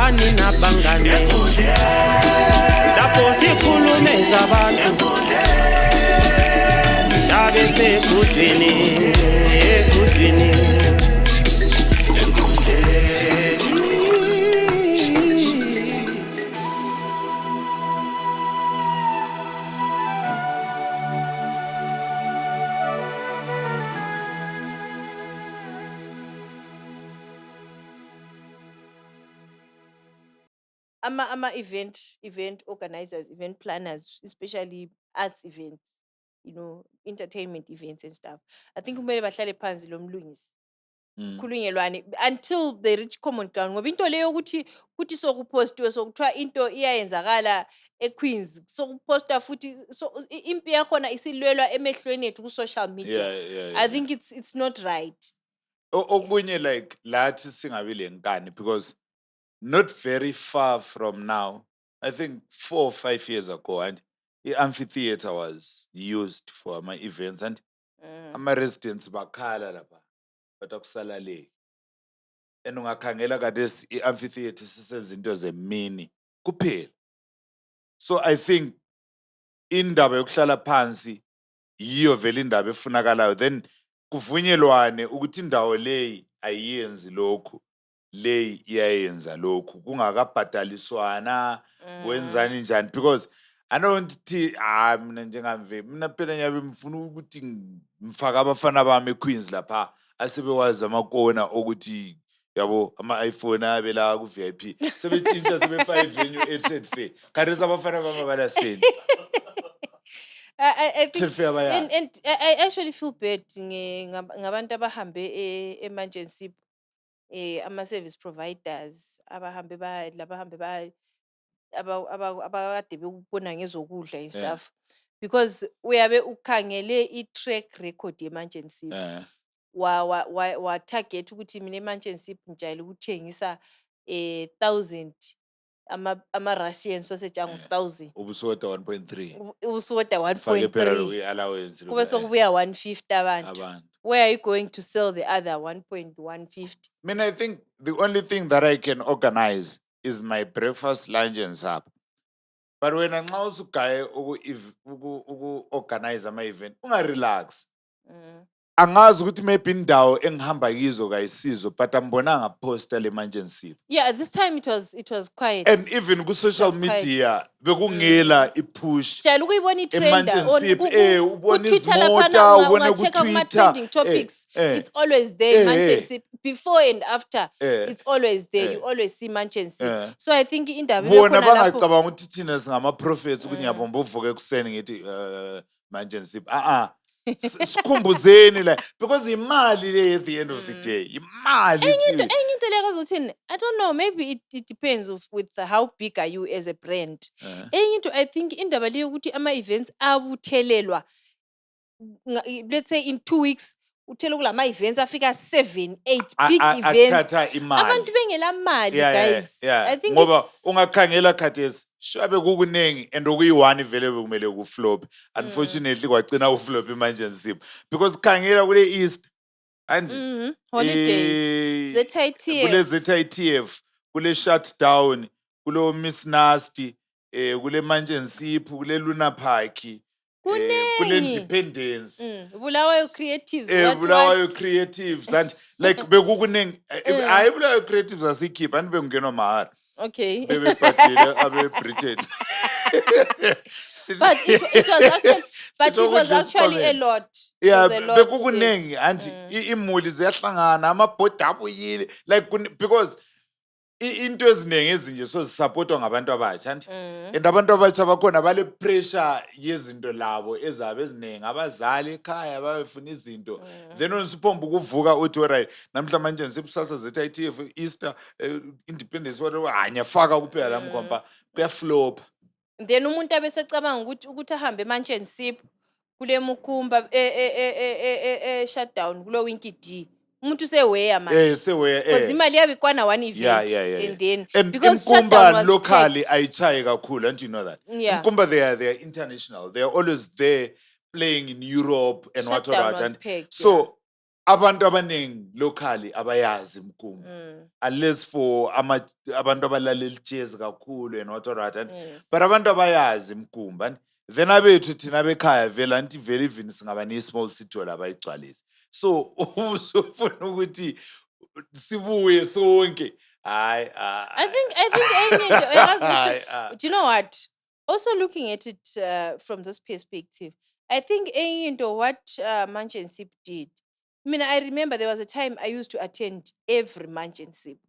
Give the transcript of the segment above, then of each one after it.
abangani nabangane lapho sikhulume zabantu yabe sekudwini ekudwini event organizers, event planners, especially arts events, entertainment events and stuff. I think kumele bahlale phansi lo mlungisi. Khulunyelwane until they reach common ground. Ngoba into leyo ukuthi sokupostiwe sokuthiwa into iyayenzakala eQueens, sokupostwa futhi so impi yakhona isilwelwa emehlweni ethu ku social media. I think it's not right. Okunye like lathi singabi lenkani because not very far from now, I think 4 or 5 years ago, and the amphitheater was used for my events, and my residents bakhala lapha, batakusala le. And ungakhangela kades i-amphitheater sisezinto zemini kuphela. So I think indaba yokuhlala phansi yiyo vele indaba efunakalayo, then kuvunyelwane ukuthi indawo leyi ayiyenzi lokhu, leyi iyayenza lokhu, kungakabhadaliswana wenzani njani, because I don't think mina njengamve mina phela nyabe mfuna ukuthi ngifaka abafana bami eQueens lapha asebewazi amakona ukuthi yabo ama-iPhone abela ku VIP sebethinta sebe5 venue e-trade fair kanti abafana bami balaseni. I think and I actually feel bad ngabantu abahambe emergency ama-service providers abahambe abakade bekubona ngezokudla and stuff, because uyabe ukhangele i-track record ye-emergency wa target ukuthi mina emergency ngijayele ukuthengisa 1,000 ama-Russian sausage angu 1,000 ubusuweda 1.3 ubusuweda 1.3 kube sokubuya 150 abantu. Where are you going to sell the other 1.150? I mean, I think the only thing that I can organize is my breakfast, lunch, and supper. But when I'm also guy organize my event, relax. Angazi ukuthi maybe indawo engihamba kizo kayisizo, but ambonanga poster le-emergency. Yeah, this time it was quiet. And even ku social media bekungela i-push jayela ukuyibona i-trender ubona Twitter izimota, ubone laphana ungachecka kuma-trending topics, it's always there emergency. Before and after, it's always there. You always see emergency. So I think indaba bona bangacabanga ukuthi thina singama-prophets ukuthi ngiyabomba uvuka ekuseni ngithi emergency. Sikhumbuzeni la, because imali le at the end of the day, imali. Enye into le I don't know, maybe it depends with how big are you as a brand. Enye into I think indaba le ukuthi ama-events abuthelelwa, let's say in 2 weeks uthela kulama events afika 7, 8 big events. Abantu bengela mali, guys. I think ngoba ungakhangela khathesi shabe kukunengi and okuyi-1 vele bekumele kuflop. Unfortunately kwagcina uflop emergency because khangela kule East and holidays, ZITF, kule ZITF, kule shutdown, kule Miss Nasty, kule emergency, kule Luna Park, kule Independence, Bulawayo Creatives, Bulawayo Creatives, and like bekukunengi hayi Bulawayo Creatives asikhipha and bengenwa mahara. Okay. Bebe patile abe Britain. But it was actually a lot. Yeah, bekukunengi and imuli ziyahlangana amabhodi abuyile like because into eziningi ezinje so zisupportwa ngabantu abatsha and abantu abatsha bakhona bale pressure yezinto labo ezabe eziningi abazali ekhaya babefuna izinto then onsipomba ukuvuka uthi alright namhla manje nsibusasa ZITF Easter Independence ngiyafaka kuphela la mkhomba kuyaflop. Then umuntu abesecabanga ukuthi ahambe eManchester kule Mukumba shutdown kulo Winky D. Umuntu seweya manje. Seweya. Because imali yabe kwana one event. And then because Mkumba locally ayichaye kakhulu, and you know that. Yeah. Mkumba they are international. They are always there playing in Europe and shutdown what. Pegged, so abantu abaningi locally abayazi Mkumba. Unless for abantu abalalela jazz kakhulu and what right. Yes. But abantu abayazi Mkumba. Then abethu thina bekhaya vela anti very even singaba ne small city labayigcwalisa. So usufuna ukuthi sibuye sonke. I think enye into uyazi ukuthi, do you know what? Also looking at it from this perspective, I think enye into what Munch and Sip did. I mean, I remember there was a time I used to attend every Munch and Sip.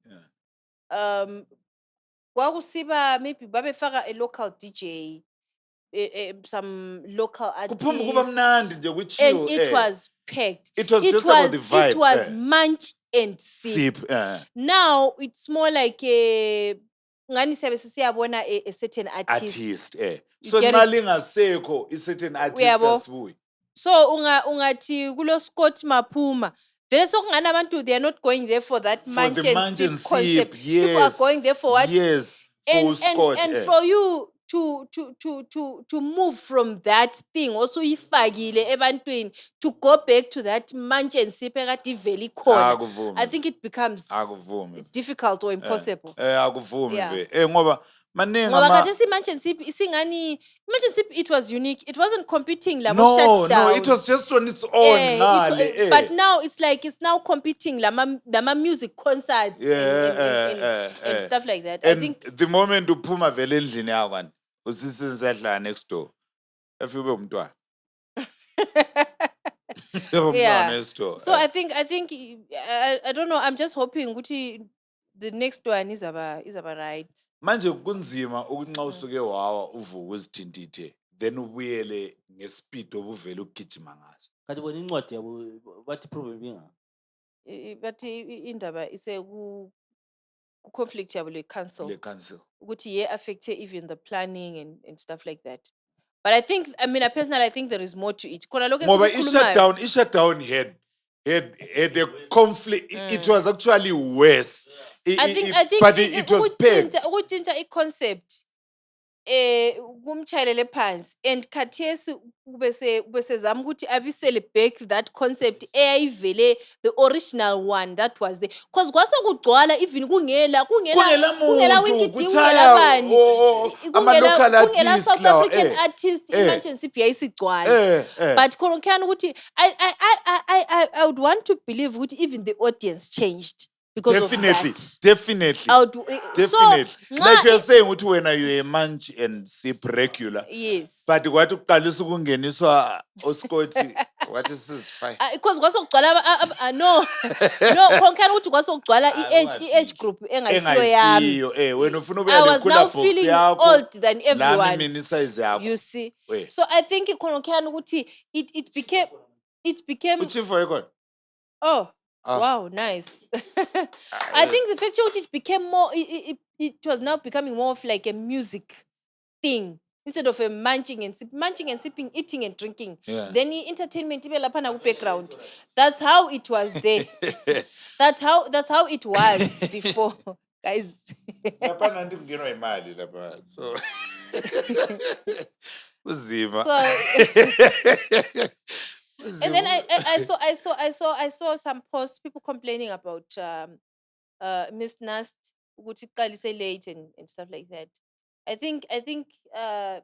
Kwakusiba maybe babefaka a local DJ, some local kuphuma kuba artists, mnandi nje and kuchill. it was packed. It was just about the vibe. It was Munch and Sip. Sip. Now it's more like a ngani siyabe siyabona a certain artist. So get nxa lingasekho certain artist Uyabo? asibuyi. So ungathi kulo Scott Maphuma vele sokungani abantu they are not going there for that For Munch the and Munch Sip and concept. Sip, People are yes. going there for what? Yes. And For Scott. for you to move from that thing also ifakile ebantwini to go back to that Munch and Sip ekade ivele ikhona. Akuvumi. I think it becomes Akuvumi. difficult or impossible. Akuvumi Yeah. ve. Ngoba maningi Ngoba ama khathesi Munch and Sip isingani Munch and Sip it was unique. It wasn't competing labo No, shutdown. it was just on its own. But now it's like it's now competing lama music concerts and stuff like that. I And think the moment uphuma vele endlini yakho kanti usisi ngisadlala next door. If ube umntwana. Yeah. Next door. so I think I don't know. I'm just hoping ukuthi the next one is about right. Manje kunzima ukuthi nxa usuke wawa uvuka uzithintithe then ubuyele ngespeed obuvele ukugijima ngaso. Kanti bona incwadi yabo bathi problem inga. But indaba ise ku conflict yabo le council. Le cancel. Ukuthi ye affect even the planning and stuff like that. But I mean, personally, I think there is more to it. Khona lokho Ngoba esikukhulumayo. i-shutdown had a conflict. It was actually worse. I think But it was packed. ukutshintsha i-concept kumchayelele phansi and khathesi ubesezama ukuthi abisele back that concept eyayivele the original one that was there because kwasokugcwala even kungela muntu, Wikidingi kuthaya bani ama-local kungela artists South lawa, African artist i-Munch and Sip yayisigcwala. But khona khani ukuthi I would want to believe ukuthi even the audience changed because of that. Definitely. So, Like you're saying ukuthi wena you're a Munch and Sip regular. yes. But kwathi uqalisa ukungeniswa oScott what is this fine? Because kwasokugcwala no khona khani ukuthi kwasokugcwala i-age group engayisiyo yami. Engayisiyo wena ufuna I ubuya was now le box feeling yakho. old than Lami everyone. mina size yakho. You see. We. So I think khona khani ukuthi it became Uchief wayekhona? oh Ah. wow, nice. I think the fact that it became more, it was now becoming more of like a music thing instead of a munching and sipping, eating and drinking. Yeah. Then the entertainment ibe lapha na ku background. That's how it was there. That's how it was before, guys. Lapha nanti kungenwa imali lapha. So uzima. And then I saw some posts, people complaining about Miss Nast, ukuthi iqalise late and stuff like that. I think the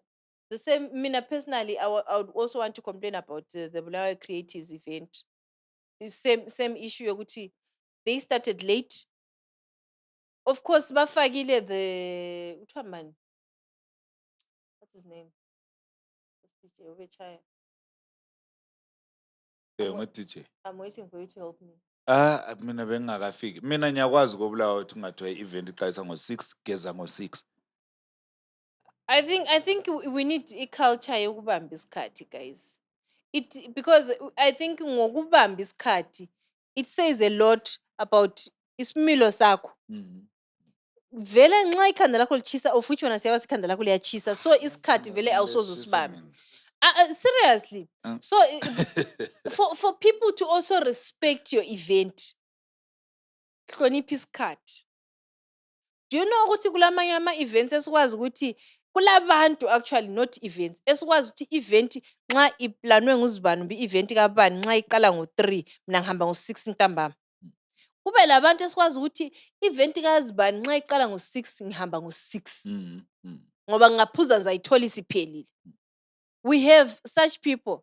same. Mina personally, I would also want to complain about the Bulawayo Creatives event. The same issue yokuthi they started late. Of course, bafakile the man. What's his name? I'm waiting for you to help me. Mina bengingakafiki. Mina ngiyakwazi kobulawa ukuthi ungathiwa i-event iqalisa ngo-6 geza ngo-6. I think we need a culture yokubamba isikhathi, guys. Because I think ngokubamba isikhathi it says a lot about isimilo sakho. Vele nxa ikhanda lakho lichisa of which one siyawazi ikhanda lakho liyachisa so isikhathi vele awusoze usibambe. Seriously. So for people to also respect your event, hlonipha isikhathi. Do you know ukuthi kulamanye ama events esikwazi ukuthi kulabantu actually not events esikwazi ukuthi event nxa iplanwe nguzibani event kabani nxa iqala ngo3 mina ngihamba ngo6 ntambama kube labantu esikwazi ukuthi event kazibani nxa iqala ngo6 ngihamba ngo6 ngoba ngaphuza ngizayithola isiphelile we have such people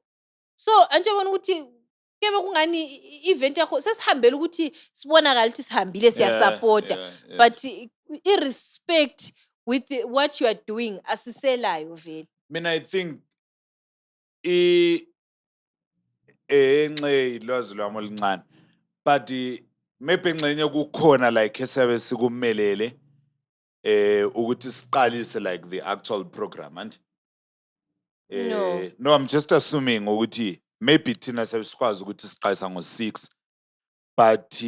so anje bona ukuthi kebe kungani event yakho sesihambela ukuthi sibonakala ukuthi sihambile siyasupporta but irrespect with what you are doing asiselayo vele mina I think enxe ilwazi lwami oluncane but maybe engxenye kukhona like esabe sikumelele ukuthi siqalise like the actual program and no I'm just assuming ukuthi maybe thina sesikwazi ukuthi siqalisa ngo6 but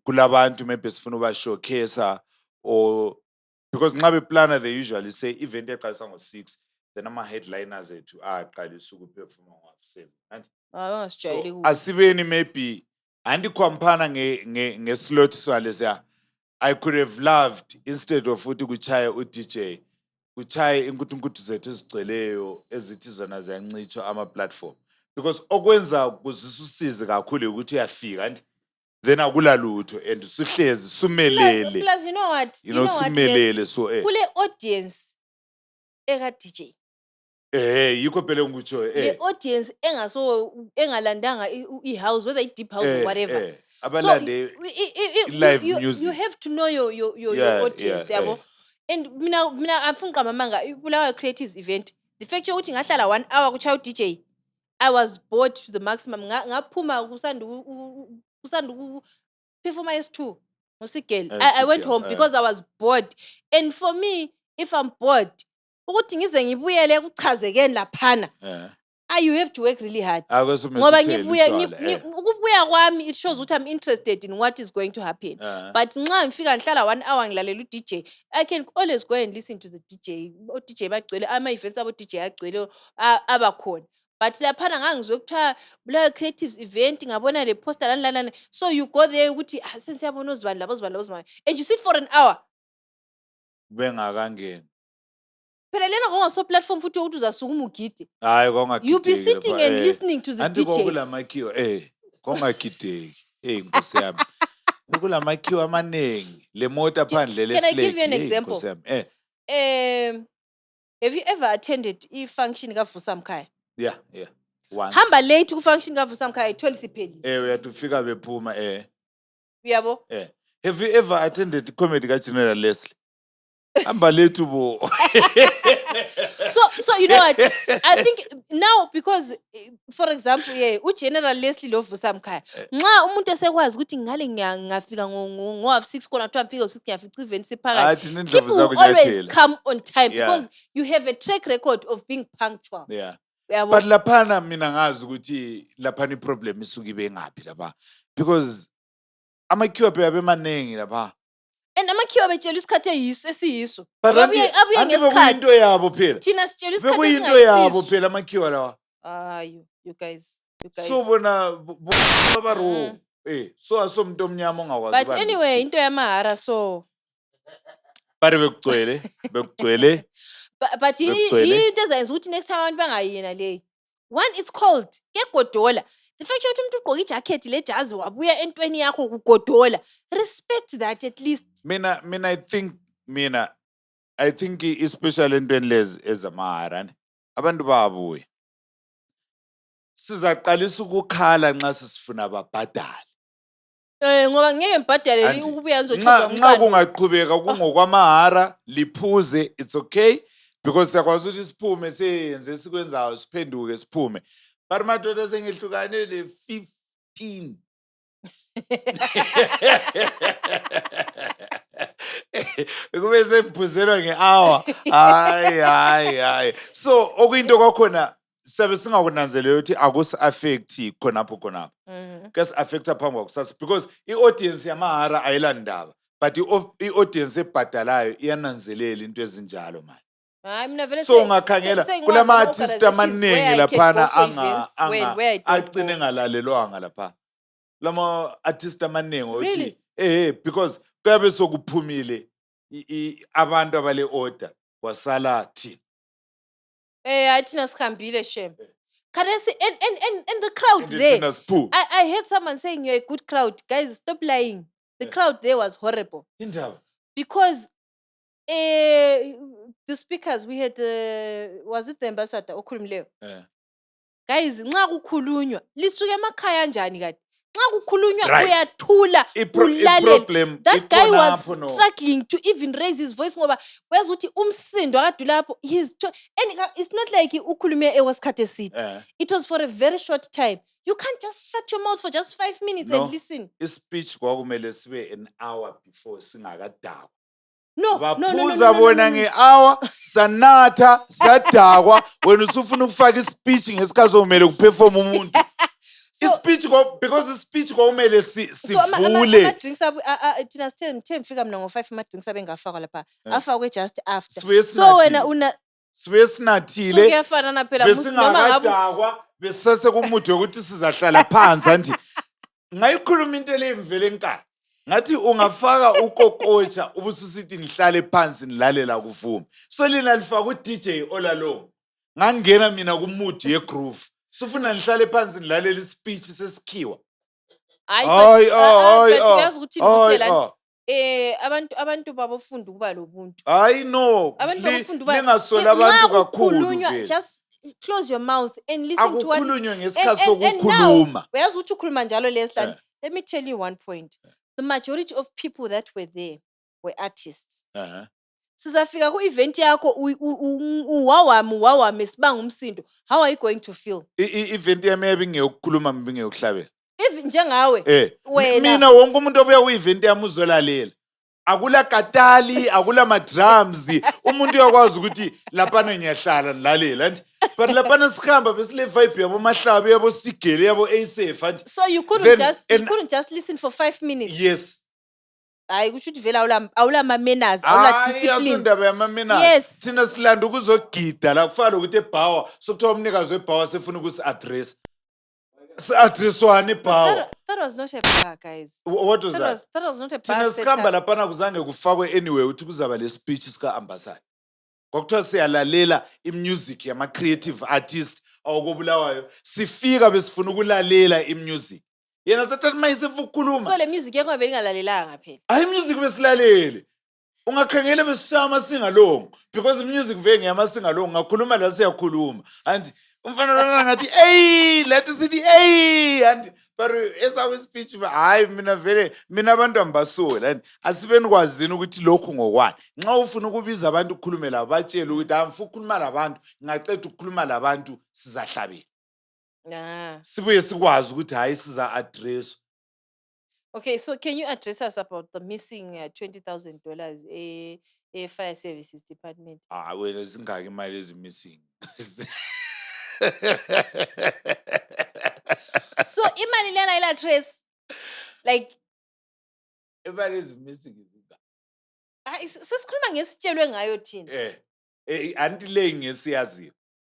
kulabantu maybe sifuna uba showcase or because nxa beplana they usually say event eqalisa ngo6 then ama headliners ethu aqalisa ukuperforma ngo7 and abangasijayeli so asibeni maybe andikhwampana ngeslot swalesiya I could have loved instead of ukuthi kuchaye uDJ kuchaye inkuthu zethu ezigcweleyo ezithi zona ziyancitshwa ama platform because okwenza kuzisusize kakhulu ukuthi uyafika and then akulalutho and suhlezi sumelele plus you know what sumelele so kule audience eka DJ yikho phela ngikutsho le audience engalandanga i-house whether i-deep house or whatever abalande live music you have to know your audience yabo and mina afuna uqamba amanga ibulawa creatives event the fact ukuthi ngahlala 1 hour kuchaya uDJ I was bored to the maximum ngaphuma kusandu performa S2 ngosigel I went home because I was bored and for me if I'm bored ukuthi ngize ngibuyele kuchazekeni laphana you have to work really hard ngoba ukubuya kwami it shows ukuthi I'm interested in what is going to happen but nxa ngifika ngihlala 1 hour ngilalela uDJ I can always go and listen to the DJ uDJ bagcwele ama events abo DJ agcwele abakhona but laphana ngangizwe kuthiwa bula creatives event ngabona le poster lana so you go there ukuthi sensiyabona uzibani labo and you sit for an hour bengakangeni phela lena ngoso platform futhi ukuthi uzasukuma ugide hayi kongakideki you be sitting and listening to the DJ andikokula makhiwo kongakideki nkosi yami ukula makhiwo amanengi le motor phandle le flag can I give you an example have you ever attended i-function kaVusa Mkhaya yeah once hamba late ku-function kaVusa Mkhaya ithola isiphelile uyatufika bephuma uyabo have you ever attended comedy kaGeneral Leslie hamba late bo so you know what I think now because for example uGeneral Leslie lo Vusa Mkhaya nxa umuntu esekwazi ukuthi ngale ngiyafika ngo-6 kona kuthiwa ngifike ngo-6 ngiyafica event siphakathi people will always come on time because you have a track record of being punctual but laphana mina ngazi ukuthi laphana iproblem isuka ibe ngaphi lapha because amakhiwa phela bemanengi lapha and amakhiwa betshela isikhathi esiyiso abuye ngesikhathi into yabo phela thina sitshela isikhathi bekuyinto yabo phela amakhiwa lawa you guys so bona baro so asomuntu omnyama ongakwazi but anyway into yamahara so bare bekugcwele but into ezayenza ukuthi next time abantu bangayina le one it's cold kegodola the fact ukuthi umuntu ugqoka ijacket lejazi wabuya entweni yakho kugodola respect that at least mina I think especially entweni lezi ezamahara abantu babuye sizaqalisa ukukhala nxa sisifuna babhadale ngoba ngeke ngibhadale ukubuya ngizochaza nxa kungaqhubeka kungokwamahara liphuze it's okay because siyakwazi ukuthi siphume siyenze sikwenzayo siphenduke siphume but madoda sengihlukanele 15 kube semphuzelwa nge-hour hayi so okuyinto kwakhona sabe singakunanzelela ukuthi akusi-affecti khonapho kasi-affecta phambi kwakusasa because i-audience yamahara ayilandaba but i-audience ebhadalayo iyananzelela into ezinjalo mani so ungakhangela kulama-artist amaningi laphana agcine engalalelwanga lapha lama-artist amaningi ukuthi because kuyabe sokuphumile abantu abale order wasala thina hayi thina sihambile shem. Khathesi and the crowd And there. thina siphu. I heard someone saying you're a good crowd. Guys, stop lying. The crowd there was horrible. Indaba. Because the speakers we had, was it the ambassador okhulumileyo? Guys, nxa kukhulunywa lisuke emakhaya njani kade? Nxa kukhulunywa Right. uyathula ulalele. Problem. That guy was no. struggling to even raise his voice ngoba uyazi ukuthi umsindo akade lapho and it's not like ukhulume ewasikhathi eside. It was for a very short time. You can't just shut your mouth for just 5 minutes No. and listen. Ispeech kwakumele sibe an hour before singakadakwa. No. Baphuza bona nge-hour sanatha sadakwa wena usufuna ukufaka ispeech ngesikhathi omele kuperform umuntu. Ispeech because ispeech kwakumele sivule. Ama-drinks thina sithe ngifika mina ngo-5 ama-drinks abengafakwa lapha afakwe just after. Sibuye So wena sibuye sinathile kuyafana phela noma ngabe besingakadakwa besase kumuthi ukuthi sizahlala phansi anti ngayikhuluma into leyimvele enkani. Ngathi ungafaka ukokotsha ubususithi nihlale phansi nilalela kuvuma. So lina lifaka uDJ Olalong. Ngangena mina kumuthi yegroove. Sufuna nihlale phansi nilalela ispeech sesikhiwa. hayi yazi ukuthi ngitshela abantu babofunda ukuba lobuntu. Hayi no. Abantu babofunda ukuba Lingasola abantu kakhulu vele. Just close your mouth and listen to what Akukhulunywe ngesikhathi sokukhuluma. uyazi ukuthi ukhuluma njalo Leslie. Let me tell you one point. The majority of people that were there were artists. Sizafika ku-event yakho uwawame sibanga umsindo. How are you going to feel? I-event yami ebingeyokukhuluma mbingeyokuhlabela. Even njengawe wena. Mina wonke umuntu obuya ku-event yami uzolalela. Akula katali, akula ma-drums. Umuntu uyakwazi ukuthi laphana ngiyahlala nilalela. But laphana sikhamba besile vibe yabo mahlabi yabo sigele yabo A-Safe. So you couldn't just listen for 5 minutes. Yes. Hayi kusho ukuthi vele awula ma-manners, awula discipline. Asondaba yama-manners. Yes. Thina silanda ukuzogida la kufana ukuthi ebhawa sokuthiwa umnikazi webhawa sefuna ukusi-address. Si-addresswane ebhawa. That was not a bar, guys. What was that? That was not a bar Thina sikhamba setup. laphana kuzange kufakwe anyway ukuthi kuzaba le speech sika-ambassador. Kwakuthiwa siyalalela i-music yama-creative artist awukobulawayo. Sifika besifuna ukulalela i-music. Yena sathathi mayisefuna ukukhuluma. So le music yakho belingalalelanga phela. Hayi music besilalele. Ungakhangela besishama singalong because music vele ngiyama singalong ngakhuluma la siyakhuluma. And umfana lona ngathi hey let sithi hey and but esawe speech hayi mina abantu ambasola and asibeni kwazini ukuthi lokhu ngokwani. Nxa ufuna ukubiza abantu ukukhulumela abatshela ukuthi amfu ukukhuluma labantu ngaqeda ukukhuluma labantu sizahlabela. Sibuye sikwazi ukuthi hayi siza address. Okay, so can you address us about the missing $20,000 fire services department? Wena zingaki imali ezimissing. So imali lena ila trace like Imali ezimissing izingaki. sesikhuluma ngesitshelwe ngayo thina. Anti le ngesiyaziyo.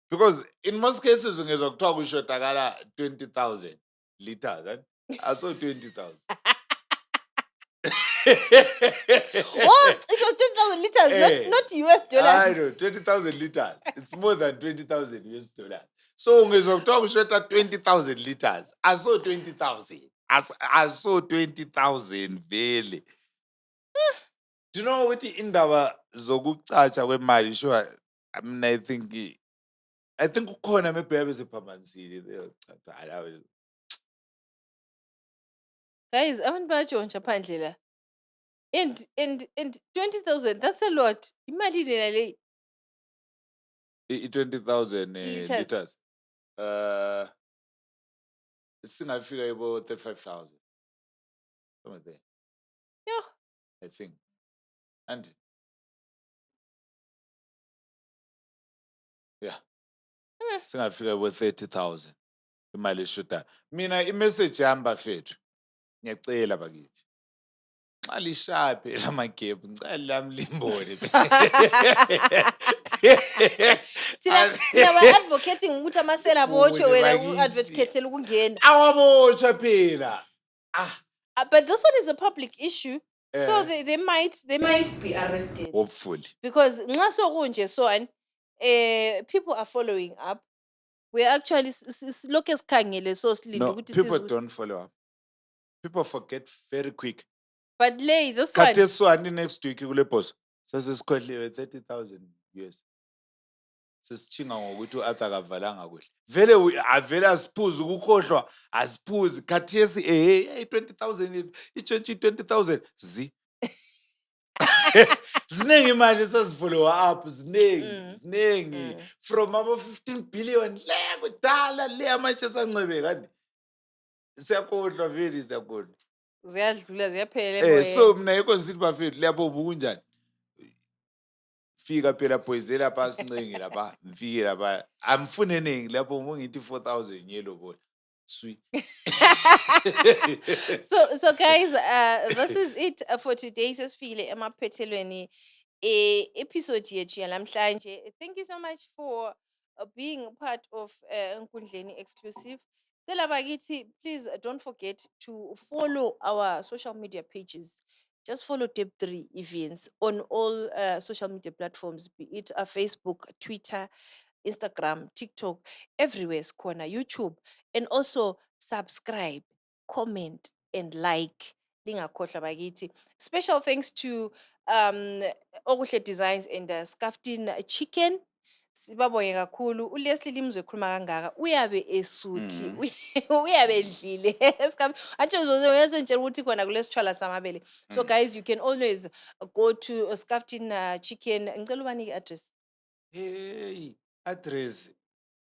Because in most cases ungezwa kuthiwa kushotakala 20,000 liters. I saw 20,000. Oh, it was 20,000 liters, not US I dollars. know, 20,000 liters. It's more than 20,000 US dollars. So ungezwa kuthiwa kushota 20,000 liters. I saw 20,000. I saw 20,000 vele. Do you know what indaba zokucatsha kwemali sure I think ukhona maybe abeziphambanisile leyo chacha. Guys, abantu bayatshontsha phandle la. And 20,000, that's a lot. Imali lena le. 20,000 Liters. liters. Singafika ibo 35,000. Somewhere there. Yo. I think. And yeah. Singafika ibo 30,000. Imali eshota. Mina imessage yamba fethu. Ngiyacela bakithi. Xa lishape lamagebhu ngicela lami limbone. Thina ba-advocating ukuthi amasela abotshwe Bone wena bakithi. u-advocate-ela ukungena. Awabotshwa phela. But this one is a public issue. So Eh. they might be arrested. Hopefully. Because nxa sokunje so and people are following up. We're actually look esikhangele so silinde No, ukuthi people sizwe. don't follow up. People forget very quick. But lay this one. Khathi eswani next week kule boss. Sesisikhohliwe 30,000 US. Sesichinga ngokuthi u-Arthur akavalanga kuhle. Vele avele asiphuze ukukhohlwa, asiphuze. Khathesi 20,000 ichurch 20,000 zi. Ziningi imali esasifollow up, ziningi. From abo 15 billion le kudala le amatshe sancebe kanti. Siyakhohlwa vele siyakhohlwa. Ziyadlula ziyaphelela So mina yikho sithi bafethu lapho ubukunjani? Fika phela boyze lapha sincingi lapha, mfike lapha. Amfune eningi lapho ngithi 4,000 yellow ball. Sweet. So guys, this is it for today's Sifile emaphethelweni episode yethu yanamhlanje. Thank you so much for being part of Nkundleni Exclusive. Cela bakithi, please don't forget to follow our social media pages. Just follow Deb3 Events on all social media platforms, be it Facebook, Twitter, Instagram, TikTok, everywhere, corner, YouTube, and also subscribe, comment, and like. Lingakhohlwa bakithi. Special thanks to Okuhle Designs and Skaftin Chicken. Sibabonge kakhulu. uLeslie Limzwe ekhuluma kangaka uyabe esuthi uyabe edlile athi uzozongiyasentshela ukuthi khona kulesitshwala samabele. So guys, you can always go to Skaftin Chicken. Ngicela ubanike address. Hey, address.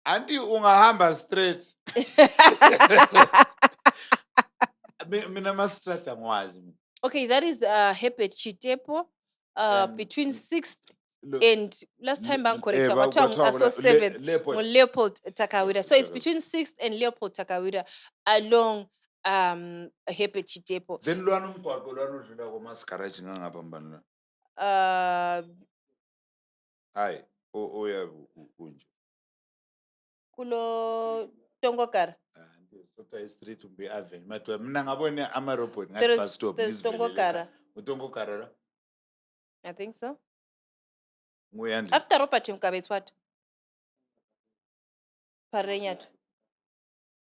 Anti ungahamba straight. Mina ma straight angwazi mina. Okay, that is Herbert Chitepo between 6th and last time bank correct so 7th Leopold Takawira. So it's between 6th and Leopold Takawira along Herbert Chitepo. Then lwana umgwaqo lwana udlula komas garage ngangapha mbani la. Hayi, oya kunje. Kulo Tongokara. Sota street umbe avenue. Matwa mina ngabone ama robot There's ngathi bus stop. Tongokara. Utongokara la. I think so. Nguyandi. After Robert Mkabe, it's what? Parenyat.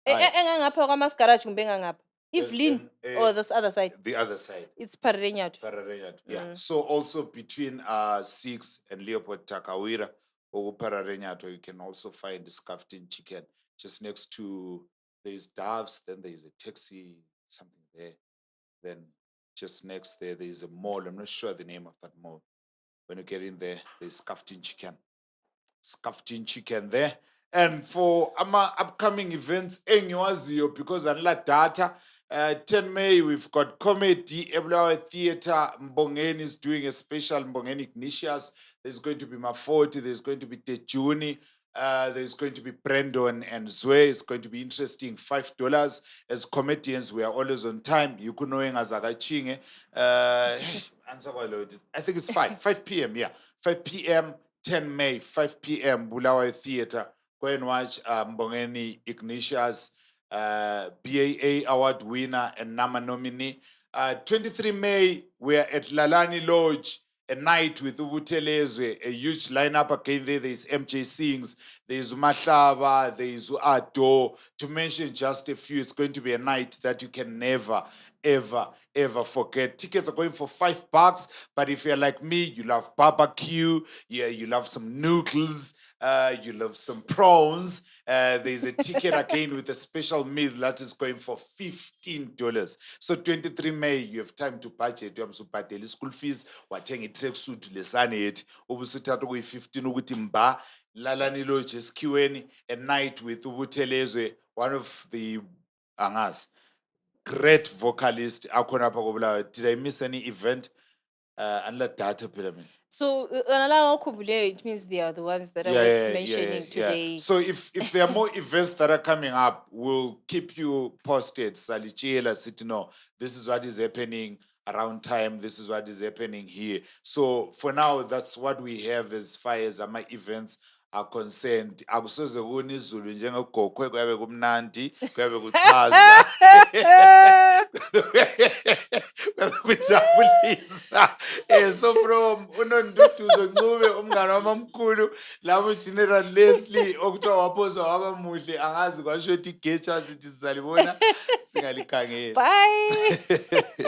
Engangapha kwamas garage kumbe engangapha. Evelyn or this other side. The other side. It's Parenyat. Pararenyat. Yeah. So also between 6 and Leopold Takawira or Pararenyat, you can also find the Skaftin Chicken just next to, there's Doves, then there's a taxi, something there. Then just next there is a mall. I'm not sure the name of that mall. When you get in there, there's Skaftin Chicken. Skaftin Chicken there. And for our upcoming events, engiwaziyo because unlike data, 10 May, we've got comedy, Ebulawa Theatre, Mbongeni is doing a special Mbongeni Ignatius. There's going to be Mafoti, there's going to be Tejuni, there's going to be Brandon and Zwe. It's going to be interesting. $5 as comedians. We are always on time. You could know as Agachinge. I think it's 5 p.m. Yeah, 5 p.m. 10 May, 5 p.m. Bulawayo Theatre. Go and watch Mbongeni Ignatius, BAA award winner and NAMA nominee. 23 May, we are at Lalani Lodge. A night with Ubutelezwe, a huge lineup again there. There's MJ Sings, there's Mahlaba, there's Ado. To mention just a few, it's going to be a night that you can never, ever forget. Tickets are going for $5, but if you're like me, you love barbecue, yeah, you love some noodles, you love some prawns. There's a ticket again with a special meal that is going for $15. So 23 May, you have time to budget. You have to pay the school fees. Wateng it takes to lesson it. Ubusutatu go 15 uguti mba. Lalani Lodge is Q&A, a night with Ubutelezwe, one of the angas great vocalist. Did I miss any event? Unlike data pyramid. So it means they are the ones that I was mentioning today. So if there are more events that are coming up, we'll keep you posted. Salichela City, no, this is what is happening around time. This is what is happening here. So for now, that's what we have as far as my events are concerned. Akusoze kuni izulu njengogokwe kuyabe kumnandi kuyabe kuchaza kuyabe kuyangijabulisa. So from uNonduduzo Ncube umngane wamamkhulu labo General Leslie okuthiwa waphosa waba muhle angazi kwasho ukuthi igecha sithi sizalibona singalikhangela. Bye.